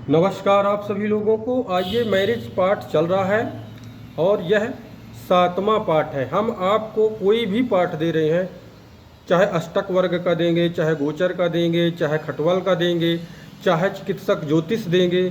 नमस्कार आप सभी लोगों को। आइए, मैरिज पाठ चल रहा है और यह 7वां पाठ है। हम आपको कोई भी पाठ दे रहे हैं, चाहे अष्टक वर्ग का देंगे, चाहे गोचर का देंगे, चाहे खटवल का देंगे, चाहे चिकित्सक ज्योतिष देंगे,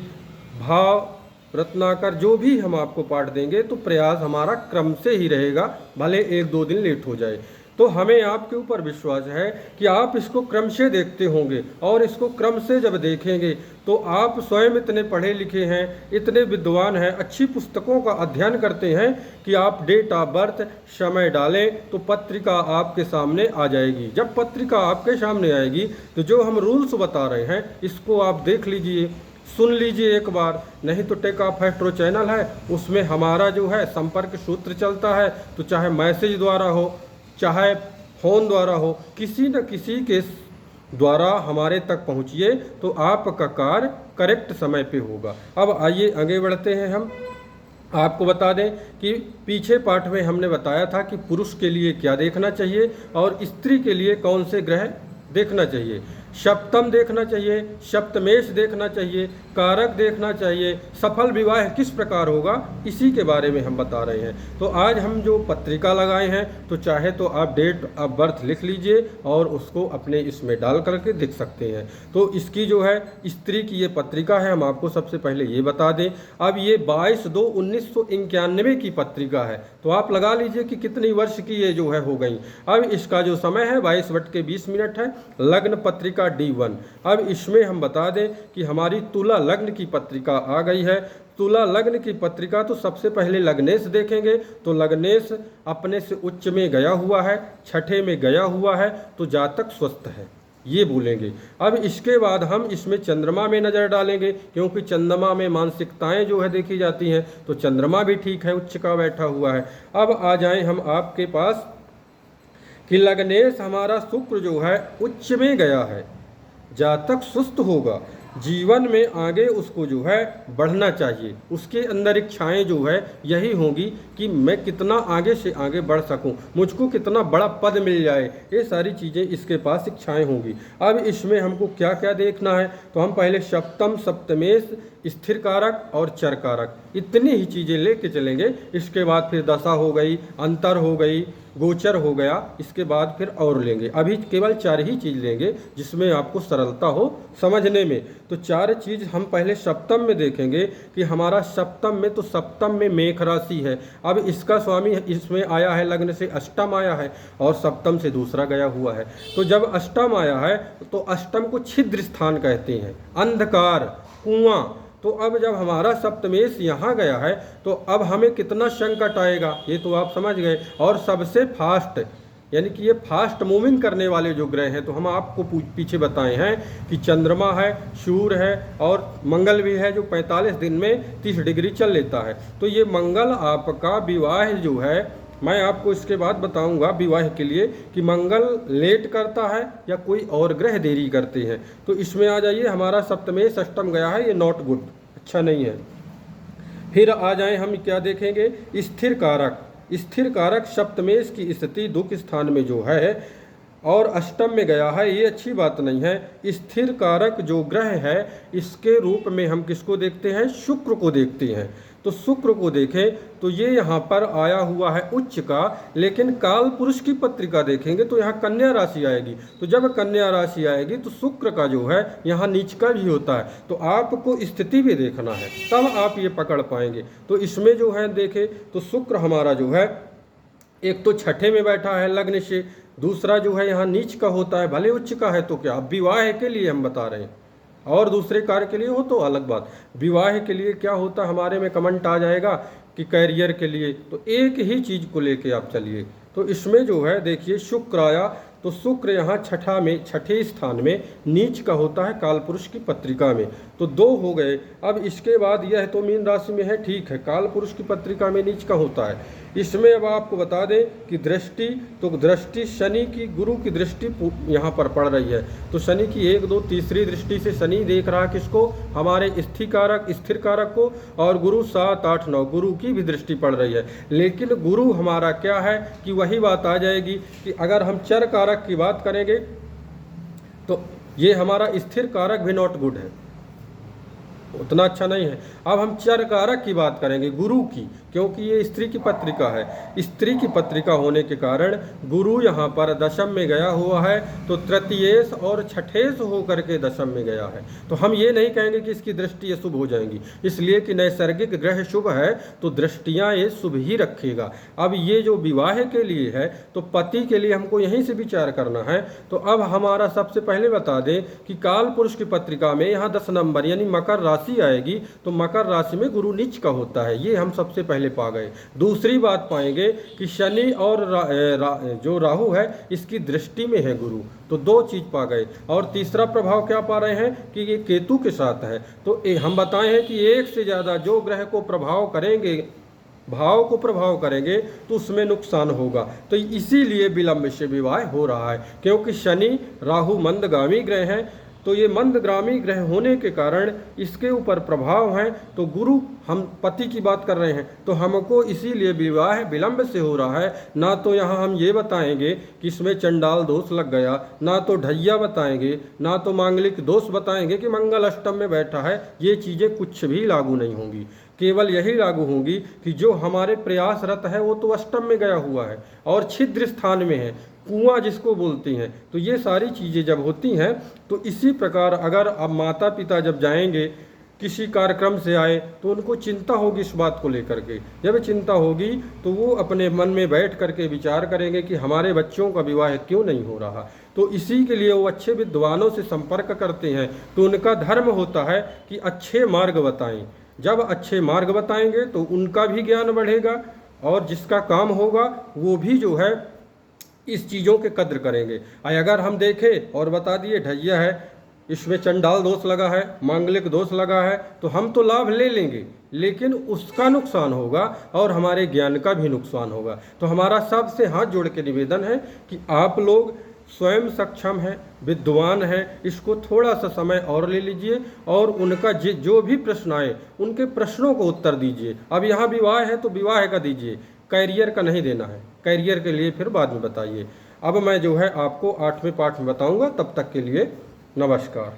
भाव रत्नाकर, जो भी हम आपको पाठ देंगे तो प्रयास हमारा क्रम से ही रहेगा, भले 1-2 दिन लेट हो जाए। तो हमें आपके ऊपर विश्वास है कि आप इसको क्रम से देखते होंगे, और इसको क्रम से जब देखेंगे तो आप स्वयं इतने पढ़े लिखे हैं, इतने विद्वान हैं, अच्छी पुस्तकों का अध्ययन करते हैं कि आप डेट ऑफ बर्थ समय डालें तो पत्रिका आपके सामने आ जाएगी। जब पत्रिका आपके सामने आएगी तो जो हम रूल्स बता रहे हैं इसको आप देख लीजिए, सुन लीजिए एक बार। नहीं तो टेक ऑफ एस्ट्रो चैनल है, उसमें हमारा जो है संपर्क सूत्र चलता है, तो चाहे मैसेज द्वारा हो, चाहे फ़ोन द्वारा हो, किसी न किसी के द्वारा हमारे तक पहुंचिए तो आपका कार्य करेक्ट समय पे होगा। अब आइए आगे बढ़ते हैं। हम आपको बता दें कि पीछे पाठ में हमने बताया था कि पुरुष के लिए क्या देखना चाहिए और स्त्री के लिए कौन से ग्रह देखना चाहिए। सप्तम देखना चाहिए, सप्तमेश देखना चाहिए, कारक देखना चाहिए, सफल विवाह किस प्रकार होगा, इसी के बारे में हम बता रहे हैं। तो आज हम जो पत्रिका लगाए हैं, तो चाहे तो आप डेट ऑफ बर्थ लिख लीजिए और उसको अपने इसमें डाल करके देख सकते हैं। तो इसकी जो है स्त्री की ये पत्रिका है, हम आपको सबसे पहले ये बता दें। अब ये 22/2/1991 की पत्रिका है, तो आप लगा लीजिए कि कितनी वर्ष की ये जो है हो गई। अब इसका जो समय है 22:20 है। लग्न पत्रिका D1। अब इसमें हम बता दें कि हमारी तुला लग्न की पत्रिका आ गई है। तुला लग्न की पत्रिका तो सबसे पहले लग्नेश देखेंगे, तो लग्नेश अपने से उच्च में गया हुआ है, छठे में गया हुआ है, तो जातक स्वस्थ है, ये बोलेंगे। अब इसके बाद हम इसमें चंद्रमा में नज़र डालेंगे, क्योंकि चंद्रमा में मानसिकताएं जो है देखी जाती हैं, तो चंद्रमा भी ठीक है, उच्च का बैठा हुआ है। अब आ जाएं हम आपके पास कि लग्नेश हमारा शुक्र जो है उच्च में गया है, जातक सुस्त होगा, जीवन में आगे उसको जो है बढ़ना चाहिए, उसके अंदर इच्छाएं जो है यही होंगी कि मैं कितना आगे से आगे बढ़ सकूं, मुझको कितना बड़ा पद मिल जाए, ये सारी चीज़ें इसके पास इच्छाएं होंगी। अब इसमें हमको क्या क्या देखना है, तो हम पहले सप्तम, सप्तमेश, स्थिर कारक और चर कारक, इतनी ही चीज़ें लेके चलेंगे। इसके बाद फिर दशा हो गई, अंतर हो गई, गोचर हो गया, इसके बाद फिर और लेंगे। अभी केवल 4 ही चीज़ लेंगे जिसमें आपको सरलता हो समझने में। तो 4 चीज़ हम पहले सप्तम में देखेंगे कि हमारा सप्तम में, तो सप्तम में मेष राशि है। अब इसका स्वामी इसमें आया है, लग्न से अष्टम आया है और सप्तम से दूसरा गया हुआ है। तो जब अष्टम आया है तो अष्टम को छिद्र स्थान कहते हैं, अंधकार, कुआं। तो अब जब हमारा सप्तमेश यहाँ गया है तो अब हमें कितना संकट आएगा ये तो आप समझ गए। और सबसे फास्ट, यानी कि ये फास्ट मूविंग करने वाले जो ग्रह हैं, तो हम आपको पीछे बताए हैं कि चंद्रमा है, सूर्य है और मंगल भी है, जो 45 दिन में 30 डिग्री चल लेता है। तो ये मंगल आपका विवाह जो है, मैं आपको इसके बाद बताऊंगा विवाह के लिए कि मंगल लेट करता है या कोई और ग्रह देरी करते हैं। तो इसमें आ जाइए, हमारा सप्तमेश अष्टम गया है, ये नॉट गुड, अच्छा नहीं है। फिर आ जाएं हम क्या देखेंगे, स्थिर कारक। स्थिर कारक सप्तमेश की स्थिति दुख स्थान में जो है और अष्टम में गया है, ये अच्छी बात नहीं है। स्थिर कारक जो ग्रह है इसके रूप में हम किसको देखते हैं, शुक्र को देखते हैं। तो शुक्र को देखें तो ये यहाँ पर आया हुआ है उच्च का, लेकिन काल पुरुष की पत्रिका देखेंगे तो यहाँ कन्या राशि आएगी। तो जब कन्या राशि आएगी तो शुक्र का जो है यहाँ नीच का भी होता है, तो आपको स्थिति भी देखना है, तब आप ये पकड़ पाएंगे। तो इसमें जो है देखें तो शुक्र हमारा जो है एक तो छठे में बैठा है लग्न से, दूसरा जो है यहाँ नीच का होता है, भले उच्च का है तो क्या, विवाह के लिए हम बता रहे हैं, और दूसरे कार्य के लिए हो तो अलग बात। विवाह के लिए क्या होता है, हमारे में कमेंट आ जाएगा कि कैरियर के लिए, तो एक ही चीज़ को लेके आप चलिए। तो इसमें जो है देखिए शुक्र आया, तो शुक्र यहाँ छठे स्थान में नीच का होता है कालपुरुष की पत्रिका में, तो 2 हो गए। अब इसके बाद यह तो मीन राशि में है, ठीक है, कालपुरुष की पत्रिका में नीच का होता है। इसमें अब आपको बता दें कि दृष्टि, तो दृष्टि शनि की, गुरु की दृष्टि यहाँ पर पड़ रही है, तो शनि की 1, 2, तीसरी दृष्टि से शनि देख रहा है किसको, हमारे स्थिर कारक को, और गुरु 7, 8, 9 गुरु की भी दृष्टि पड़ रही है। लेकिन गुरु हमारा क्या है कि वही बात आ जाएगी कि अगर हम चर कारक की बात करेंगे तो ये हमारा स्थिर कारक भी नॉट गुड है, उतना अच्छा नहीं है। अब हम चर कारक की बात करेंगे, गुरु की, क्योंकि ये स्त्री की पत्रिका है। स्त्री की पत्रिका होने के कारण गुरु यहाँ पर दशम में गया हुआ है, तो तृतीयेश और छठेश होकर के दशम में गया है। तो हम ये नहीं कहेंगे कि इसकी दृष्टि शुभ हो जाएंगी, इसलिए कि नैसर्गिक ग्रह शुभ है तो दृष्टियाँ ये शुभ ही रखेगा। अब ये जो विवाह के लिए है तो पति के लिए हमको यहीं से विचार करना है। तो अब हमारा सबसे पहले बता दें कि काल पुरुष की पत्रिका में यहाँ 10 नंबर यानी मकर राशि आएगी, तो मकर राशि में गुरु नीच का होता है, ये हम सबसे पहले पा गए। दूसरी बात पाएंगे कि शनि और जो राहु है इसकी दृष्टि में है गुरु, तो 2 चीज पा गए। और तीसरा प्रभाव क्या पा रहे हैं कि ये केतु के साथ है। तो हम बताए हैं कि एक से ज़्यादा जो ग्रह को प्रभाव करेंगे, भाव को प्रभाव करेंगे, तो उसमें नुकसान होगा। तो इसीलिए विलंब से विवाह हो रहा है, क्योंकि शनि राहु मंदगामी ग्रह हैं, तो ये मंदगामी ग्रह होने के कारण इसके ऊपर प्रभाव हैं। तो गुरु, हम पति की बात कर रहे हैं, तो हमको इसीलिए विवाह विलंब से हो रहा है। ना तो यहाँ हम ये बताएंगे कि इसमें चंडाल दोष लग गया, ना तो ढैया बताएंगे, ना तो मांगलिक दोष बताएंगे कि मंगल अष्टम में बैठा है। ये चीज़ें कुछ भी लागू नहीं होंगी, केवल यही लागू होंगी कि जो हमारे प्रयासरत है वो तो अष्टम में गया हुआ है और छिद्र स्थान में है, कुआं जिसको बोलती हैं। तो ये सारी चीज़ें जब होती हैं तो इसी प्रकार अगर अब माता पिता जब जाएंगे किसी कार्यक्रम से आए तो उनको चिंता होगी इस बात को लेकर के। जब चिंता होगी तो वो अपने मन में बैठ करके विचार करेंगे कि हमारे बच्चों का विवाह क्यों नहीं हो रहा। तो इसी के लिए वो अच्छे विद्वानों से संपर्क करते हैं। तो उनका धर्म होता है कि अच्छे मार्ग बताएं। जब अच्छे मार्ग बताएंगे तो उनका भी ज्ञान बढ़ेगा और जिसका काम होगा वो भी जो है इस चीज़ों के कद्र करेंगे। अगर हम देखें और बता दिए ढैया है, इसमें चंडाल दोष लगा है, मांगलिक दोष लगा है, तो हम तो लाभ ले लेंगे लेकिन उसका नुकसान होगा और हमारे ज्ञान का भी नुकसान होगा। तो हमारा सबसे हाथ जोड़ के निवेदन है कि आप लोग स्वयं सक्षम हैं, विद्वान हैं, इसको थोड़ा सा समय और ले लीजिए और उनका जो भी प्रश्न आए उनके प्रश्नों को उत्तर दीजिए। अब यहाँ विवाह है तो विवाह का दीजिए, कैरियर का नहीं देना है। कैरियर के लिए फिर बाद में बताइए। अब मैं जो है आपको 8वें पाठ में बताऊंगा। तब तक के लिए नमस्कार।